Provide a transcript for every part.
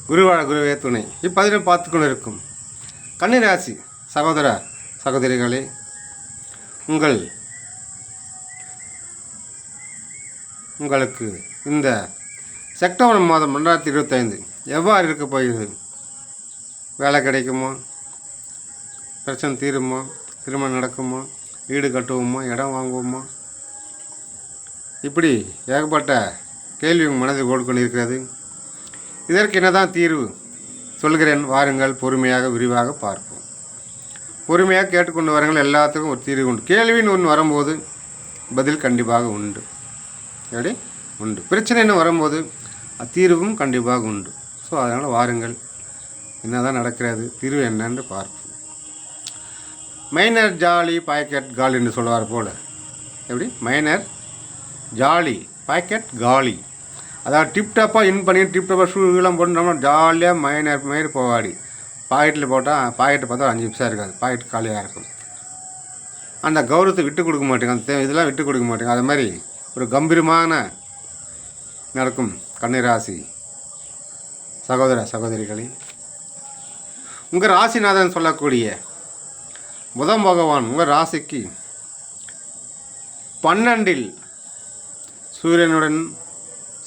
குருவாழ குருவே துணை. இப்பதிலும் பார்த்து கொண்டு இருக்கும் கன்னிராசி சகோதர சகோதரிகளே, உங்களுக்கு இந்த செப்டம்பர் மாதம் 2025 எவ்வாறு இருக்க போகிறது? வேலை கிடைக்குமா? பிரச்சனை தீருமா? திருமணம் நடக்குமா? வீடு கட்டுவோமா? இடம் வாங்குவோமா? இப்படி ஏகப்பட்ட கேள்வி உங்கள் மனதில் ஓடிக்கொண்டு இருக்கிறது. இதற்கு என்னதான் தீர்வு சொல்கிறேன், வாருங்கள். பொறுமையாக விரிவாக பார்ப்போம். பொறுமையாக கேட்டுக்கொண்டு வரங்கள். எல்லாத்துக்கும் ஒரு தீர்வு உண்டு. கேள்வின்னு ஒன்று வரும்போது பதில் கண்டிப்பாக உண்டு. எப்படி உண்டு. பிரச்சனைன்னு வரும்போது தீர்வும் கண்டிப்பாக உண்டு. ஸோ அதனால் வாருங்கள், என்ன தான் நடக்கிறது, தீர்வு என்னன்னு பார்ப்போம். மைனர் ஜாலி பாக்கெட் காலி என்று சொல்லுவார் போல். எப்படி மைனர் ஜாலி பாக்கெட் காலி, அதாவது டிப்டாப்பாக இன் பண்ணி டிப்டாப்பாக ஷூலாம் போட்டு நம்ம ஜாலியாக மைனர் போவாடி. பாக்கெட்டில் போட்டால் பாக்கெட்டை பார்த்தா 5 பைசா இருக்காது, பாக்கெட் காலியாக இருக்கும். அந்த கௌரவத்தை விட்டு கொடுக்க மாட்டேங்க, அந்த இதெல்லாம் விட்டு கொடுக்க மாட்டேங்க. அது மாதிரி ஒரு கம்பீரமான நடக்கும் கன்னிராசி சகோதர சகோதரிகளே. உங்கள் ராசிநாதன் சொல்லக்கூடிய புதன் பகவான் உங்கள் ராசிக்கு 12 சூரியனுடன்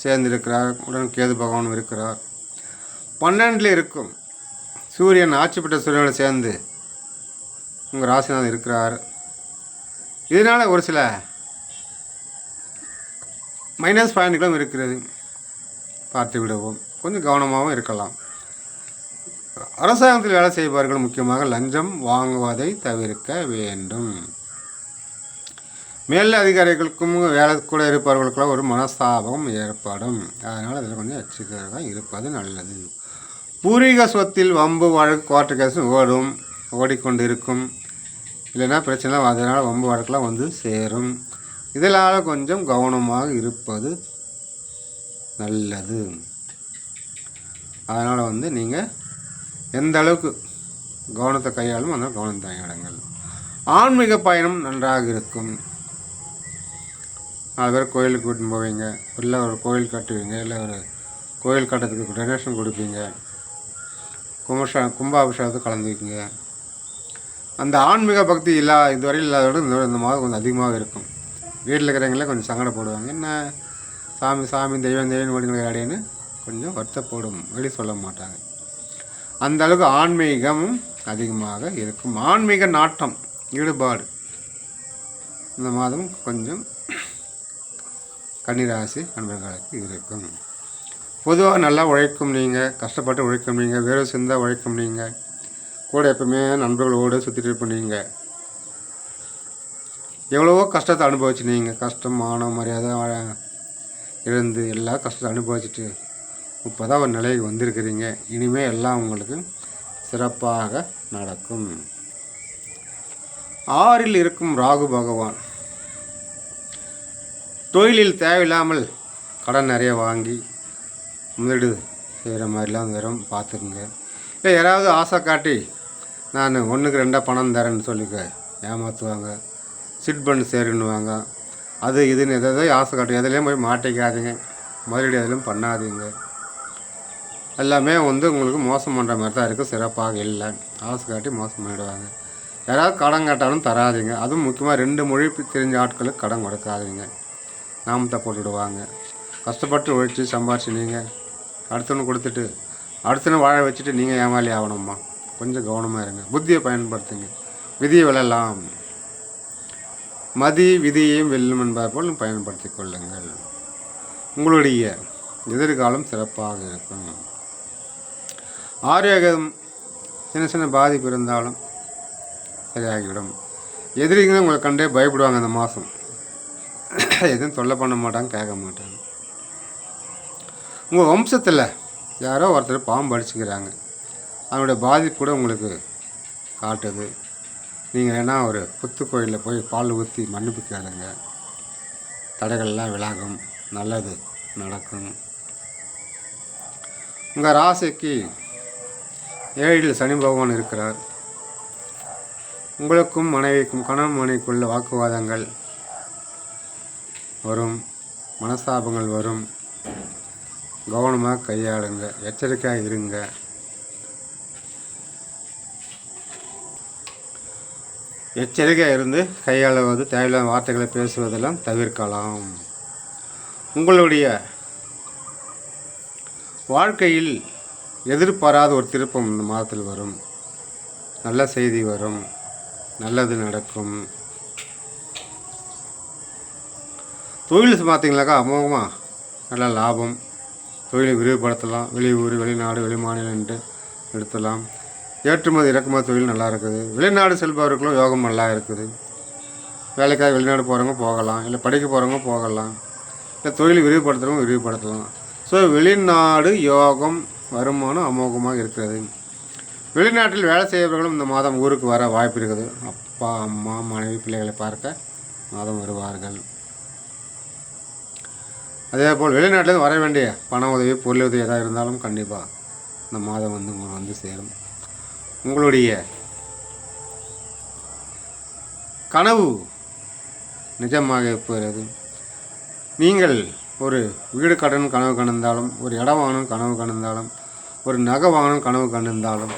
சேர்ந்திருக்கிறார். உடன் கேது பகவானும் இருக்கிறார். 12 இருக்கும் சூரியன், ஆட்சி பெற்ற சூரியனோடு சேர்ந்து உங்கள் ராசிநாதன் இருக்கிறார். இதனால் ஒரு சில மைனஸ் பாயிண்ட்களும் இருக்கிறது, பார்த்து விடுவோம். கொஞ்சம் கவனமாகவும் இருக்கலாம். அரசாங்கத்தில் வேலை செய்பவர்கள் முக்கியமாக லஞ்சம் வாங்குவதை தவிர்க்க வேண்டும். மேல் அதிகாரிகளுக்கும் வேலை கூட இருப்பவர்களுக்கெல்லாம் ஒரு மனஸ்தாபம் ஏற்படும். அதனால் அதில் கொஞ்சம் எச்சரிக்கையாக இருப்பது நல்லது. பூர்வீக சொத்தில் வம்பு வழக்கு கோர்ட்டு கேஸ் ஓடிக்கொண்டு இருக்கும். இல்லைன்னா பிரச்சனை, அதனால் வம்பு வழக்கெல்லாம் வந்து சேரும். இதனால் கொஞ்சம் கவனமாக இருப்பது நல்லது. அதனால் நீங்கள் எந்த அளவுக்கு கவனத்தை கையாளும் அந்த கவனம் கையாளுங்கள். ஆன்மீக பயணம் நன்றாக இருக்கும். 4 பேர் கோயிலுக்கு கூட்டின்னு போவீங்க, இல்லை ஒரு கோயில் கட்டுவீங்க, இல்லை ஒரு கோயில் கட்டுறதுக்கு டொனேஷன் கொடுப்பீங்க, கும்பாபிஷேகத்துக்கு கலந்துக்குங்க. அந்த ஆன்மீக பக்தி இதுவரையில் இல்லாதோட இந்த மாதம் கொஞ்சம் அதிகமாக இருக்கும். வீட்டில் இருக்கிறவங்களே கொஞ்சம் சங்கடப்படுவாங்க. என்ன சாமி தெய்வம் ஓடினு கொஞ்சம் வருத்தப்படும், வெளியே சொல்ல மாட்டாங்க. அந்த அளவுக்கு ஆன்மீகமும் அதிகமாக இருக்கும். ஆன்மீக நாட்டம் ஈடுபாடு இந்த மாதம் கொஞ்சம் கன்னிராசி நண்பர்களுக்கு இருக்கும். பொதுவாக நல்லா உழைக்கும் நீங்கள், கஷ்டப்பட்டு உழைக்கும் நீங்கள், வேறு சிந்தா உழைக்கும் நீங்கள், கூட எப்பவுமே நண்பர்களோடு சுற்றிட்டு இருப்போம். நீங்கள் எவ்வளவோ கஷ்டத்தை அனுபவிச்சு, நீங்கள் கஷ்டம், மானம், மரியாதை இழந்து எல்லா கஷ்டத்தை அனுபவிச்சுட்டு இப்போ தான் ஒரு நிலைக்கு வந்திருக்கிறீங்க. இனிமேல் எல்லாம் உங்களுக்கு சிறப்பாக நடக்கும். 6ல் இருக்கும் ராகு பகவான் தொழிலில் தேவையில்லாமல் கடன் நிறைய வாங்கி முதலீடு செய்கிற மாதிரிலாம் வெறும் பார்த்துக்குங்க. இல்லை யாராவது ஆசை காட்டி நான் 1க்கு 2 பணம் தரேன்னு சொல்லிக்க ஏமாற்றுவாங்க, சிட் பண்ணி சேருன்னுவாங்க. அது இதுன்னு எதாவது ஆசை காட்டி எதுலேயும் போய் மாட்டிக்காதீங்க. முதலீடு எதுலையும் பண்ணாதீங்க. எல்லாமே உங்களுக்கு மோசம் பண்ணுற மாதிரி தான் இருக்குது, சிறப்பாக இல்லை. ஆசை காட்டி மோசம் பண்ணிவிடுவாங்க. யாராவது கடன் கேட்டாலும் தராதிங்க. அதுவும் முக்கியமாக 2 மொழி தெரிஞ்ச ஆட்களுக்கு கடன் கொடுக்காதீங்க, நாமத்தை போட்டுவிடுவாங்க. கஷ்டப்பட்டு உழைச்சி சம்பாரிச்சு நீங்கள் அடுத்தவனு கொடுத்துட்டு அடுத்தவனு வாழ வச்சுட்டு நீங்கள் ஏமாளி ஆகணும்மா. கொஞ்சம் கவனமாக இருங்க. புத்தியை பயன்படுத்துங்க. விதியை வெல்லலாம், மதி விதியையும் வெல்லும் என்பதை போல் பயன்படுத்தி கொள்ளுங்கள். உங்களுடைய எதிர்காலம் சிறப்பாக இருக்கும். ஆரோக்கியம் சின்ன சின்ன பாதிப்பு இருந்தாலும் சரியாகிவிடும். எதிரிகளும் உங்களை கண்டே பயப்படுவாங்க. அந்த மாதம் எதுவும் தொல்லை பண்ண மாட்டாங்க, கேட்க மாட்டாங்க. உங்கள் வம்சத்தில் யாரோ ஒருத்தர் பாம்பு அடிச்சுக்கிறாங்க, அதனுடைய பாதிப்பு கூட உங்களுக்கு காட்டுது. நீங்கள் வேணா ஒரு புத்து கோயிலில் போய் பால் ஊற்றி மன்னிப்பு கேளுங்க. தடைகள்லாம் விலகும், நல்லது நடக்கும். உங்கள் ராசிக்கு 7ல் சனி பகவான் இருக்கிறார். உங்களுக்கும் மனைவிக்கும் கணவன் மனைவிக்குள்ள வாக்குவாதங்கள் வரும், மனஸ்தாபங்கள் வரும். கவனமாக கையாளுங்க, எச்சரிக்கையாக இருங்க. எச்சரிக்கையாக இருந்து கையாளுவது, தேவையில்லாத வார்த்தைகளை பேசுவதெல்லாம் தவிர்க்கலாம். உங்களுடைய வாழ்க்கையில் எதிர்பாராத ஒரு திருப்பம் இந்த மாதத்தில் வரும். நல்ல செய்தி வரும், நல்லது நடக்கும். தொழில் பார்த்தீங்கன்னாக்கா அமோகமாக நல்ல லாபம். தொழிலை விரிவுபடுத்தலாம். வெளியூர், வெளிநாடு, வெளிமாநிலம் என்று எடுத்துலாம். ஏற்றுமதி இறக்குமதி தொழில் நல்லா இருக்குது. வெளிநாடு செல்பவர்களும் யோகம் நல்லா இருக்குது. வேலைக்காக வெளிநாடு போகிறவங்க போகலாம், இல்லை படிக்க போகிறவங்க போகலாம், இல்லை தொழில் விரிவுபடுத்துகிறவங்க விரிவுபடுத்தலாம். ஸோ வெளிநாடு யோகம், வருமானம் அமோகமாக இருக்கிறது. வெளிநாட்டில் வேலை செய்பவர்களும் இந்த மாதம் ஊருக்கு வர வாய்ப்பு இருக்குது. அப்பா, அம்மா, மனைவி, பிள்ளைகளை பார்க்க மாதம் வருவார்கள். அதேபோல் வெளிநாட்டிலேருந்து வர வேண்டிய பண உதவி, பொருள் உதவி எதாக இருந்தாலும் கண்டிப்பாக இந்த மாதம் உங்களுக்கு வந்து சேரும். உங்களுடைய கனவு நிஜமாக போகிறது. நீங்கள் ஒரு வீடு கட்டணும் கனவு கண்டிருந்தாலும், ஒரு இடம் வாங்கணும் கனவு கண்டிருந்தாலும், ஒரு நகை வாங்கணும் கனவு கண்டிருந்தாலும்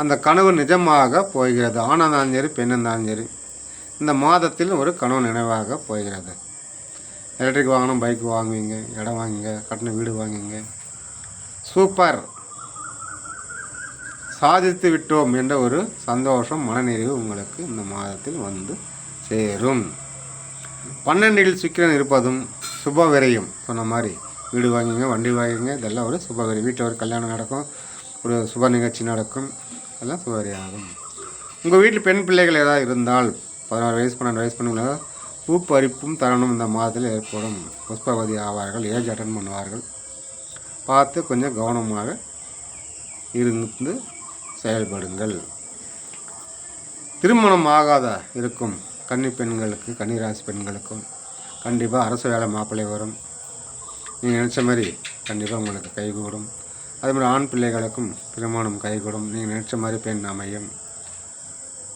அந்த கனவு நிஜமாக போகிறது. ஆணாக இருந்தாலும் சரி, பெண்ணாக இருந்தாலும் சரி, இந்த மாதத்தில் ஒரு கனவு நினைவாக போகிறது. எலக்ட்ரிக் வாங்கணும், பைக் வாங்குவீங்க, இடம் வாங்குங்க, கட்டின வீடு வாங்குங்க. சூப்பர், சாதித்து விட்டோம் என்ற ஒரு சந்தோஷம், மனநிறைவு உங்களுக்கு இந்த மாதத்தில் வந்து சேரும். 12இல் சுக்கிரன் இருப்பதும் சுப விரயம். சொன்ன மாதிரி வீடு வாங்குங்க, வண்டி வாங்குங்க, இதெல்லாம் ஒரு சுப விரயம். வீட்டில் ஒரு கல்யாணம் நடக்கும், ஒரு சுப நிகழ்ச்சி நடக்கும், அதெல்லாம் சுப விரயம் ஆகும். உங்கள் வீட்டில் பெண் பிள்ளைகள் ஏதாவது இருந்தால் 16 வயசு 12 வயசு பண்ணுங்களா, பூப்பறிப்பும் தருணம் இந்த மாதத்தில் ஏற்படும். புஷ்பவதி ஆவார்கள், ஏஜ் அட்டன் பண்ணுவார்கள். பார்த்து கொஞ்சம் கவனமாக இருந்து செயல்படுங்கள். திருமணம் ஆகாத இருக்கும் கன்னி பெண்களுக்கு, கன்னிராசி பெண்களுக்கும் கண்டிப்பாக அரசு வேலை மாப்பிள்ளை வரும். நீங்கள் நினச்ச மாதிரி கண்டிப்பாக உங்களுக்கு கைகூடும். அதே மாதிரி ஆண் பிள்ளைகளுக்கும் திருமணம் கைகூடும். நீங்கள் நினச்ச மாதிரி பெண் அமையும்.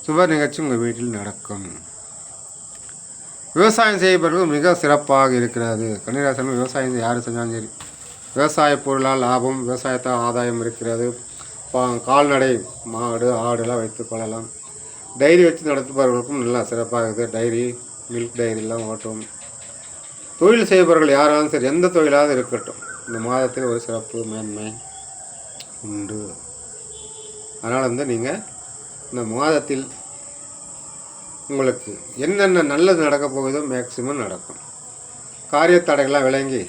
சுப நிகழ்ச்சி உங்கள் வீட்டில் நடக்கும். விவசாயம் செய்பவர்கள் மிக சிறப்பாக இருக்கிறது. கன்னிராசி விவசாயம் யார் செஞ்சாலும் சரி, விவசாய பொருளால் லாபம், விவசாயத்தால் ஆதாயம் இருக்கிறது. கால்நடை, மாடு, ஆடுலாம் வைத்து கொள்ளலாம். டைரி வச்சு நடத்துபவர்களுக்கும் நல்லா சிறப்பாக இருக்குது. டைரி, மில்க் டைரிலாம் ஓட்டும். தொழில் செய்பவர்கள் யாராலும் சரி, எந்த தொழிலாவது இருக்கட்டும், இந்த மாதத்தில் ஒரு சிறப்பு மேன்மை உண்டு. அதனால் நீங்கள் இந்த மாதத்தில் உங்களுக்கு என்னென்ன நல்லது நடக்கப் போகுதோ மேக்சிமம் நடக்கும். காரிய தடைகள்லாம் விளங்கி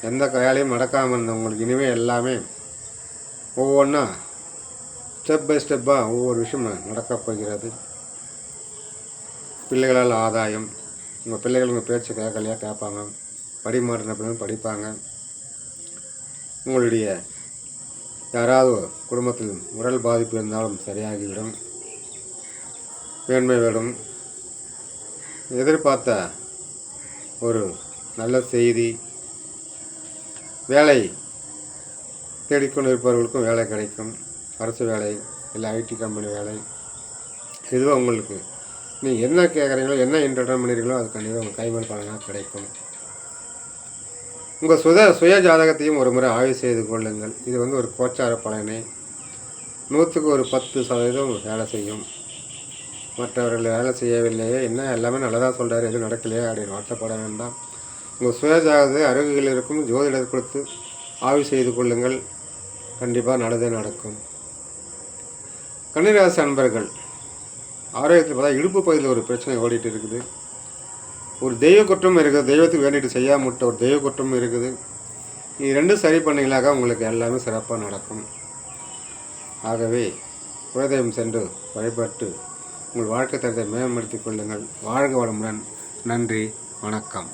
எந்த வேலையும் நடக்காமல் இருந்த உங்களுக்கு இனிமேல் எல்லாமே ஒவ்வொன்றா ஸ்டெப் பை ஸ்டெப்பாக ஒவ்வொரு விஷயம் நடக்கப் போகிறது. பிள்ளைகளால் ஆதாயம். உங்கள் பிள்ளைகள் உங்கள் பேச்சு கேட்கலையா, கேட்பாங்க. படிமாட்டின பிள்ளைங்க படிப்பாங்க. உங்களுடைய யாராவது குடும்பத்தில் உடல் பாதிப்பு இருந்தாலும் சரியாகிவிடும். மேன்மை விடும். எதிர்பார்த்த ஒரு நல்ல செய்தி. வேலை தேடிக்கொண்டு இருப்பவர்களுக்கும் வேலை கிடைக்கும். அரசு வேலை, இல்லை ஐடி கம்பெனி வேலை, இதுவாக உங்களுக்கு நீங்கள் என்ன கேட்குறீங்களோ, என்ன என்டர்டைன் பண்ணுறீங்களோ அது கண்டிப்பாக உங்கள் கைமேல் பலனாக கிடைக்கும். உங்கள் சுய ஜாதகத்தையும் ஒரு முறை ஆய்வு செய்து கொள்ளுங்கள். இது ஒரு கோச்சார பலனை 100க்கு ஒரு 10% வேலை செய்யும். மற்றவர்கள் வேலை செய்யவில்லையே, என்ன எல்லாமே நல்லதாக சொல்கிறார், எதுவும் நடக்கலையே அப்படின்னு வருத்தப்பட வேண்டாம். உங்கள் சுய ஜாதகத்தை அருகில் இருக்கும் ஜோதிடர் கொடுத்து ஆய்வு செய்து கொள்ளுங்கள். கண்டிப்பாக நல்லதே நடக்கும். கன்னிராசி அன்பர்கள், ஆரோக்கியத்தில் பார்த்தா இடுப்பு பகுதியில் ஒரு பிரச்சனை ஓடிட்டு இருக்குது. ஒரு தெய்வ குற்றம் இருக்குது. தெய்வத்துக்கு வேண்டிட்டு செய்யாம விட்ட ஒரு தெய்வ குற்றம் இருக்குது. இது ரெண்டும் சரி பண்ணிங்களாக்கா உங்களுக்கு எல்லாமே சிறப்பாக நடக்கும். ஆகவே குலதெய்வம் சென்று வழிபட்டு உங்கள் வாழ்க்கை தரத்தை மேம்படுத்திக் கொள்ளுங்கள். வாழ்க வளமுடன். நன்றி, வணக்கம்.